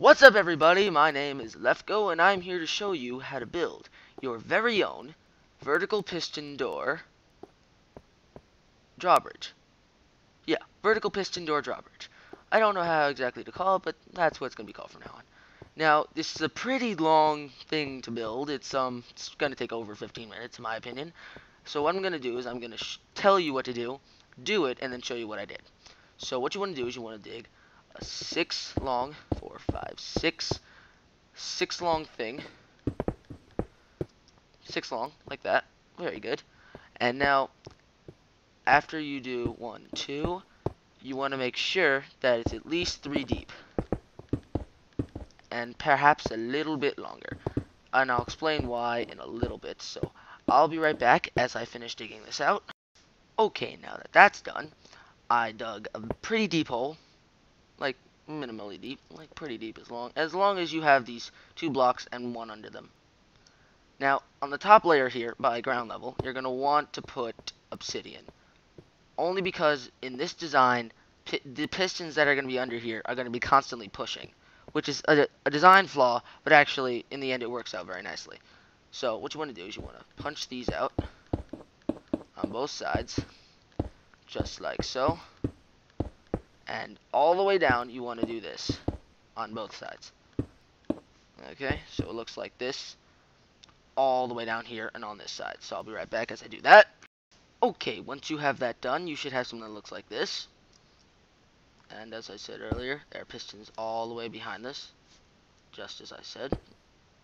What's up, everybody? My name is Lefko, and I'm here to show you how to build your very own vertical piston door drawbridge. Yeah, vertical piston door drawbridge. I don't know how exactly to call it, but that's what it's going to be called from now on. Now, this is a pretty long thing to build. It's going to take over 15 minutes, in my opinion. So what I'm going to do is I'm going to tell you what to do it, and then show you what I did. So what you want to do is you want to dig a 6 long, 4, 5, 6 long thing, 6 long, like that. Very good. And now, after you do 1, 2, you want to make sure that it's at least 3 deep, and perhaps a little bit longer. And I'll explain why in a little bit. So I'll be right back as I finish digging this out. Okay, now that that's done, I dug a pretty deep hole, like minimally deep, like pretty deep, as long as you have these 2 blocks and 1 under them. Now, on the top layer here, by ground level, you're going to want to put obsidian. Only because in this design, the pistons that are going to be under here are going to be constantly pushing, which is a design flaw, but actually, in the end, it works out very nicely. So, what you want to do is you want to punch these out on both sides, just like so. And all the way down, you want to do this on both sides. Okay, so it looks like this all the way down here and on this side. So I'll be right back as I do that. Okay, once you have that done, you should have something that looks like this. And as I said earlier, there are pistons all the way behind this, just as I said,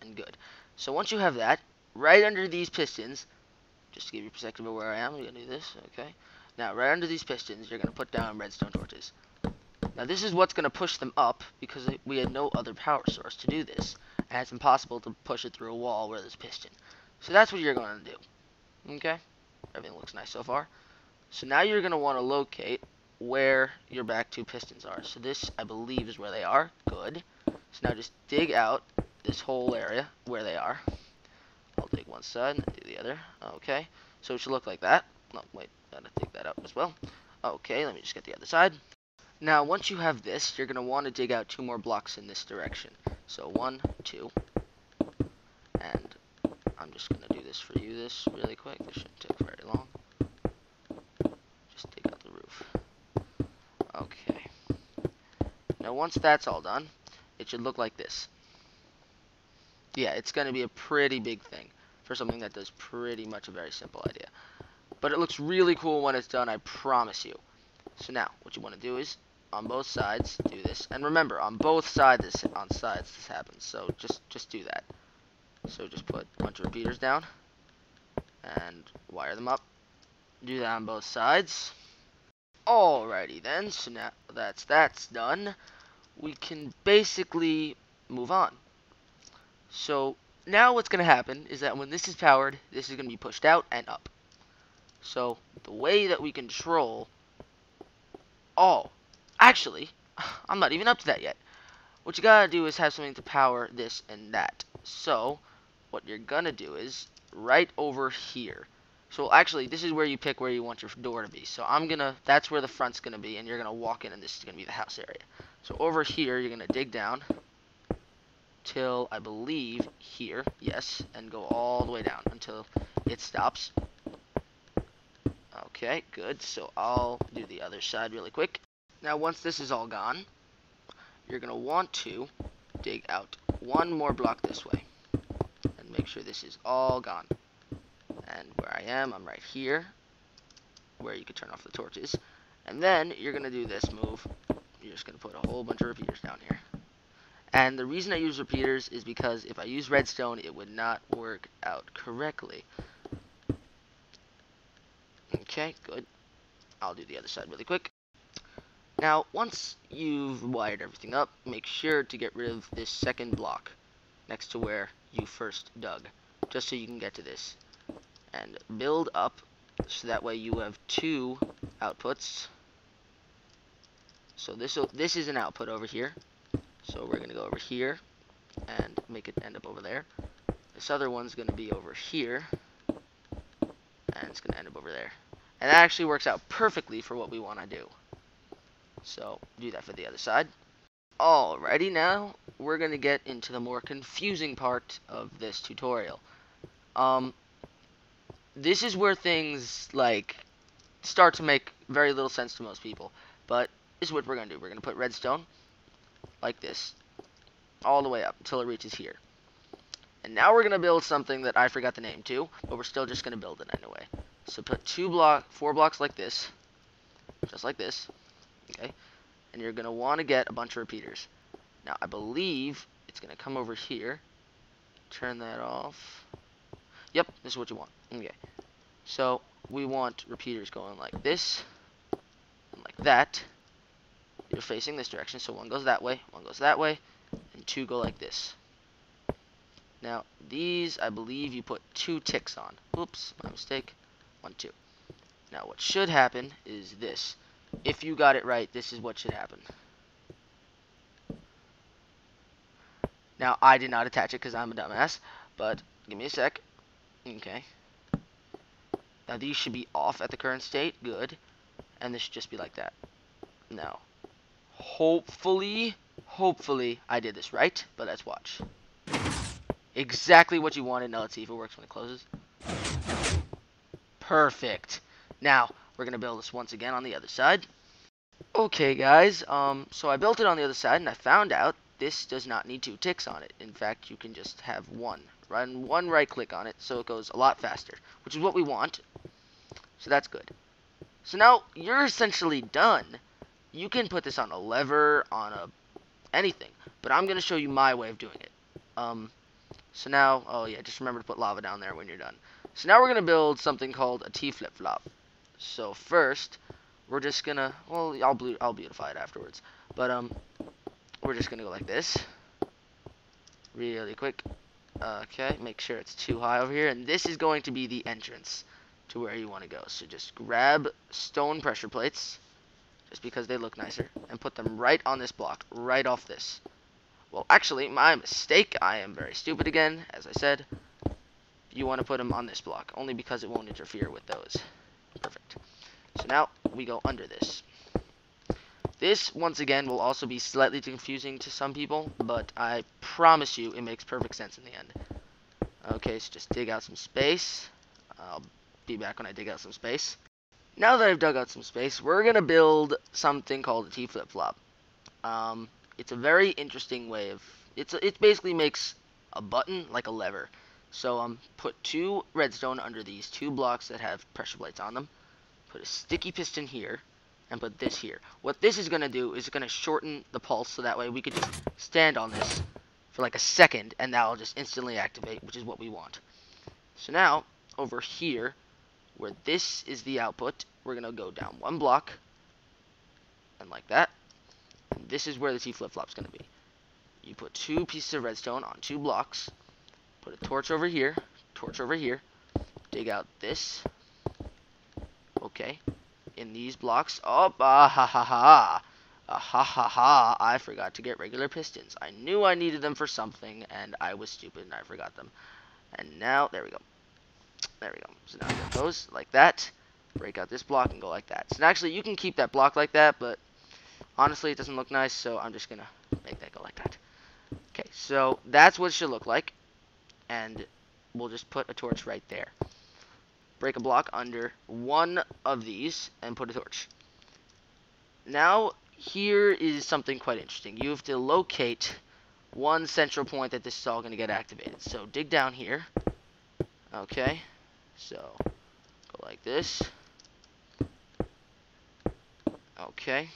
and good. So once you have that, right under these pistons, just to give you perspective of where I am, I'm going to do this, okay? Now, right under these pistons, you're going to put down redstone torches. Now, this is what's going to push them up, because we had no other power source to do this, and it's impossible to push it through a wall where there's piston. So that's what you're going to do, okay? Everything looks nice so far. So now you're going to want to locate where your back 2 pistons are. So this, I believe, is where they are. Good. So now just dig out this whole area where they are. I'll dig one side and do the other. Okay. So it should look like that. No, wait. Gotta dig that out as well. Okay, let me just get the other side. Now, once you have this, you're going to want to dig out 2 more blocks in this direction. So 1, 2. And I'm just going to do this for you really quick. This shouldn't take very long. Just dig out the roof. Okay. Now, once that's all done, it should look like this. Yeah, it's going to be a pretty big thing for something that does pretty much a very simple idea. But it looks really cool when it's done, I promise you. So now, what you want to do is, on both sides, do this. And remember, on both sides, this happens. So just do that. So just put a bunch of repeaters down and wire them up. Do that on both sides. Alrighty then, so now that's done, we can basically move on. So now what's going to happen is that when this is powered, this is going to be pushed out and up. So the way that we control... Oh, actually, I'm not even up to that yet. What you gotta do is have something to power this and that. So what you're gonna do is right over here. So actually, this is where you pick where you want your door to be. So that's where the front's gonna be, and you're gonna walk in, and this is gonna be the house area. So over here, you're gonna dig down till, I believe, here, yes, and go all the way down until it stops. Okay, good. So I'll do the other side really quick. Now, once this is all gone, you're gonna want to dig out 1 more block this way, and make sure this is all gone. And where I am, I'm right here, where you can turn off the torches. And then you're going to do this move. You're just going to put a whole bunch of repeaters down here. And the reason I use repeaters is because if I use redstone, it would not work out correctly. Okay, good. I'll do the other side really quick. Now, once you've wired everything up, make sure to get rid of this second block next to where you first dug, just so you can get to this. And build up so that way you have 2 outputs. So this is an output over here. So we're going to go over here and make it end up over there. This other one's going to be over here, and it's going to end up over there. And that actually works out perfectly for what we want to do. So do that for the other side. Alrighty, now we're going to get into the more confusing part of this tutorial. This is where things, like, start to make very little sense to most people. But this is what we're going to do. We're going to put redstone like this, all the way up until it reaches here. And now we're going to build something that I forgot the name to, but we're still just going to build it anyway. So put 4 blocks like this, just like this, okay? And you're going to want to get a bunch of repeaters. Now, I believe it's going to come over here. Turn that off. Yep, this is what you want. Okay. So, we want repeaters going like this, and like that. You're facing this direction, so one goes that way, one goes that way, and 2 go like this. Now, these, I believe you put 2 ticks on. Oops, my mistake. 1, 2. Now, what should happen is this. If you got it right, this is what should happen. Now, I did not attach it because I'm a dumbass, but give me a sec. Okay. Now, these should be off at the current state. Good. And this should just be like that. Now, hopefully, I did this right, but let's watch. Exactly what you wanted. Now, let's see if it works when it closes. Perfect. Now, we're going to build this once again on the other side. Okay, guys, so I built it on the other side, and I found out this does not need 2 ticks on it. In fact, you can just have one. Run one right click on it, so it goes a lot faster, which is what we want. So that's good. So now, you're essentially done. You can put this on a lever, on anything, but I'm going to show you my way of doing it. So now, oh yeah, just remember to put lava down there when you're done. So now we're going to build something called a T flip-flop. So first, we're just going to, well, I'll beautify it afterwards. But, we're just going to go like this. Really quick. Okay, make sure it's too high over here. And this is going to be the entrance to where you want to go. So just grab stone pressure plates, just because they look nicer, and put them right on this block, right off this. Well, actually, my mistake. I am very stupid again, as I said. You want to put them on this block, only because it won't interfere with those. Perfect. So now, we go under this. This, once again, will also be slightly confusing to some people, but I promise you it makes perfect sense in the end. Okay, so just dig out some space. I'll be back when I dig out some space. Now that I've dug out some space, we're going to build something called a T flip-flop. It's a very interesting way of... It basically makes a button like a lever. So, put 2 redstone under these 2 blocks that have pressure plates on them. Put a sticky piston here, and put this here. What this is going to do is it's going to shorten the pulse, so that way we could just stand on this for like a second, and that'll just instantly activate, which is what we want. So now, over here, where this is the output, we're going to go down 1 block, and like that. And this is where the T flip-flop's going to be. You put 2 pieces of redstone on 2 blocks, put a torch over here, dig out this. Okay. In these blocks. Oh, I forgot to get regular pistons. I knew I needed them for something, and I was stupid, and I forgot them. And now, there we go. There we go. So now it goes like that. Break out this block and go like that. So actually, you can keep that block like that, but honestly, it doesn't look nice, so I'm just going to make that go like that. Okay, so that's what it should look like. And we'll just put a torch right there. Break a block under one of these and put a torch. Now, here is something quite interesting. You have to locate one central point that this is all going to get activated. So, dig down here. Okay. So, go like this. Okay.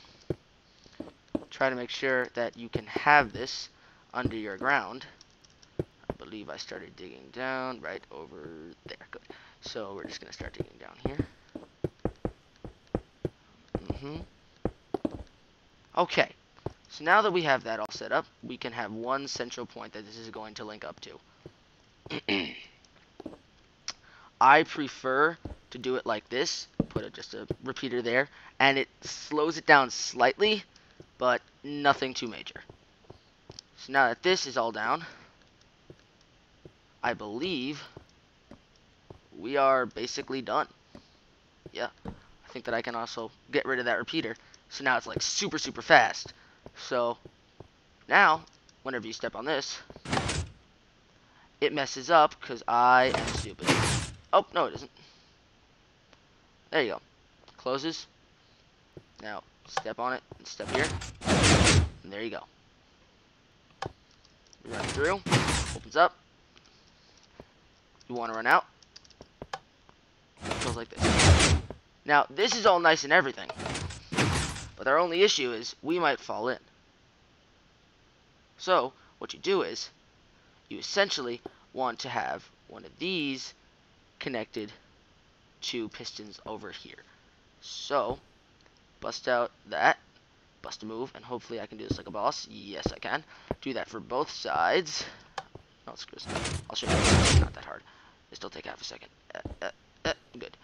Try to make sure that you can have this under your ground. I believe I started digging down right over there. Good. So we're just going to start digging down here. Okay. So now that we have that all set up, we can have one central point that this is going to link up to. I prefer to do it like this. Put just a repeater there. And it slows it down slightly, but nothing too major. So now that this is all down, I believe we are basically done. Yeah, I think that I can also get rid of that repeater. So now it's like super fast. So Now, whenever you step on this, it messes up because I am stupid. Oh, no it isn't. There you go. Closes. Now, step on it and step here. And there you go. Run through. Opens up. You want to run out. It goes like this. Now, this is all nice and everything. But our only issue is we might fall in. So, what you do is, you essentially want to have one of these connected to pistons over here. So, bust out that, bust a move, and hopefully I can do this like a boss. Yes, I can. Do that for both sides. No, screw this. I'll show you. It's not that hard. It'll take half a second. Good.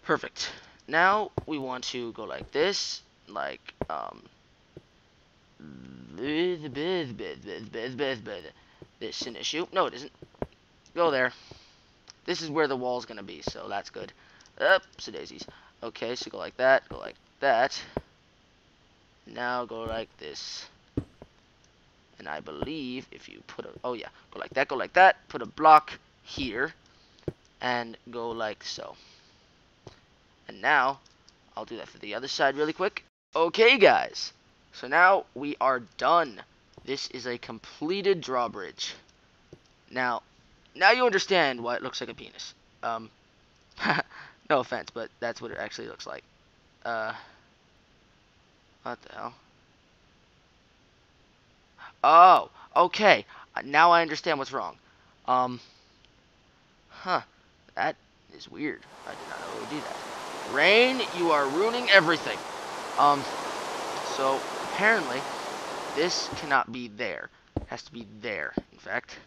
Perfect. Now, we want to go like this, like, this is an issue. No, it isn't. Go there. This is where the wall's gonna be, so that's good. Oopsie daisies. Okay, so go like that, go like that. Now go like this. And I believe if you put a, oh yeah, go like that, put a block here, and go like so. And now, I'll do that for the other side really quick. Okay guys, so now we are done. This is a completed drawbridge. Now you understand why it looks like a penis. No offense, but that's what it actually looks like. What the hell? Oh, okay. Now I understand what's wrong. That is weird. I did not know it would do that. Rain, you are ruining everything. So apparently this cannot be there. It has to be there, in fact.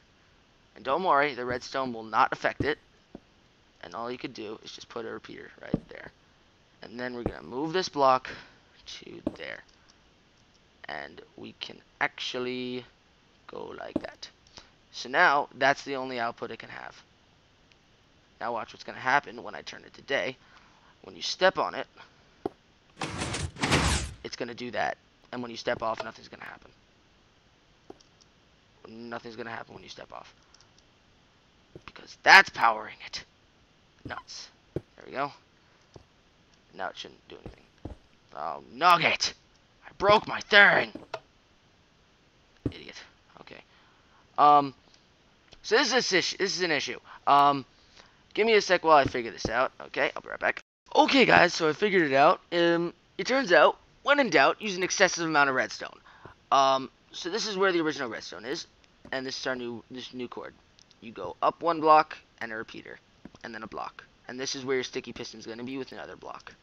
And don't worry, the redstone will not affect it. And all you could do is just put a repeater right there. And then we're gonna move this block to there. And we can actually go like that. So now, that's the only output it can have. Now watch what's gonna happen when I turn it to day. When you step on it, it's gonna do that. And when you step off, nothing's gonna happen. Nothing's gonna happen when you step off. Because that's powering it. Nuts. There we go. Now it shouldn't do anything. Oh, nugget! I broke my thing! Idiot. Okay. So this is an issue. Give me a sec while I figure this out. Okay, I'll be right back. Okay, guys, so I figured it out. It turns out, when in doubt, use an excessive amount of redstone. So this is where the original redstone is, and this is our new cord. You go up one block and a repeater, and then a block, and this is where your sticky piston is going to be with another block.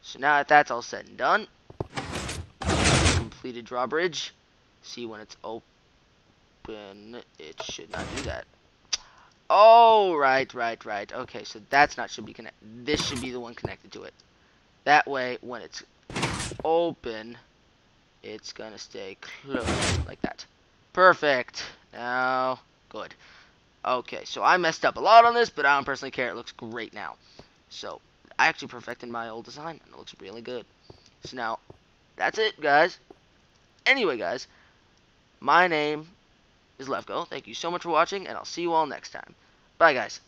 So now that that's all said and done, completed drawbridge. See when it's open, it should not do that. Oh, right. Okay, so that's not should be connected. This should be the one connected to it. That way, when it's open, it's gonna stay closed like that. Perfect. Now, good. Okay, so I messed up a lot on this, but I don't personally care. It looks great now. So, I actually perfected my old design, and it looks really good. So now, that's it, guys. Anyway, guys, my name is Lefko. Thank you so much for watching, and I'll see you all next time. Bye, guys.